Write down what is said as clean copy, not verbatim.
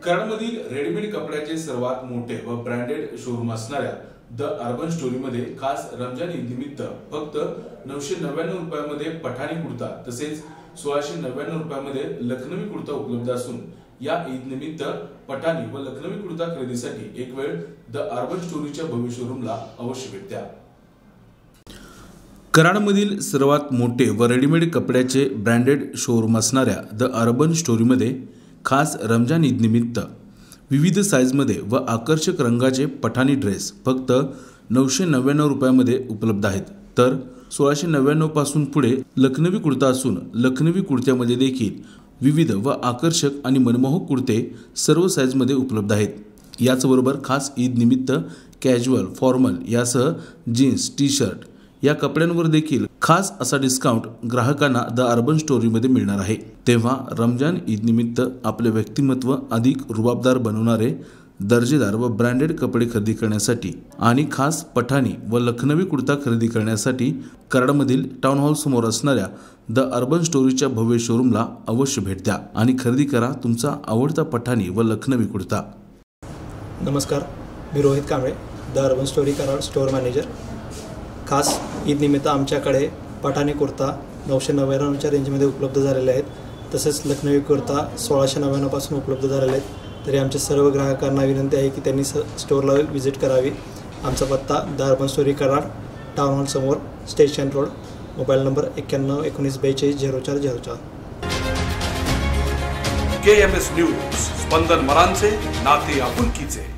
कराडमधील readymade कपड्याचे सर्वात मोठे व ब्रँडेड शोरूम असणाऱ्या द अर्बन स्टोरीमध्ये खास रमजान ईद निमित्त फक्त 999 रुपयामध्ये पठाणी कुर्ता तसेच 1699 रुपयामध्ये लखनवी कुर्ता उपलब्ध असून या ईद निमित्त पठाणी व लखनवी कुर्ता खरेदीसाठी एक वेळ द अर्बन स्टोरीच्या भव्य शोरूमला अवश्य भेट द्या। कराडमधील सर्वात मोठे व रेडीमेड कपड्याचे ब्रँडेड शोरूम असणाऱ्या द अर्बन स्टोरीमध्ये खास रमजान ईद निमित्त विविध साइजमध्ये व आकर्षक रंगाचे पठाणी ड्रेस फक्त 999 रुपयामध्ये उपलब्ध आहेत, तर 1699 पासून पुढे लखनवी कुर्ता असून लखनवी कुर्त्यामध्ये देखील विविध व आकर्षक आणि मनमोहक कुर्ते सर्व साइजमध्ये उपलब्ध आहेत। याचबरोबर खास ईद निमित्त कॅज्युअल, फॉर्मल यासह जीन्स, टी शर्ट या कपड्यांवर देखील खास असा डिस्काउंट ग्राहकांना द अर्बन स्टोरीमध्ये मिळणार आहे। तेव्हा रमजान ईद निमित्त आपले व्यक्तिमत्व अधिक रुबाबदार बनवणारे दर्जेदार व ब्रँडेड कपडे खरेदी करण्यासाठी आणि खास पठाणी व लखनवी कुर्ता खरेदी करण्यासाठी कराडमधील टाउन हॉल समोर असणाऱ्या द अर्बन स्टोरीच्या भव्य शोरूमला अवश्य भेट द्या आणि खरेदी करा तुमचा आवडता पठाणी व लखनवी कुर्ता। नमस्कार, मी Rohit Kamble, the urban story Karad store manager. खास ईद निमित्त आमच्याकडे पठाणी कुर्ता 999च्या रेंजमध्ये उपलब्ध झालेले आहेत, तसेच लखनवी कुर्ता 1699 पासून उपलब्ध झालेले आहेत। तरी आमच्या सर्व ग्राहकांना विनंती आहे की त्यांनी स्टोअरला व्हिजिट करावी। आमचा पत्ता the urban story Karad, town hall समोर, station road, mobile number 91 19 42 0404। KMS news, स्पंदन मरांचे नाते आपुलकीचे।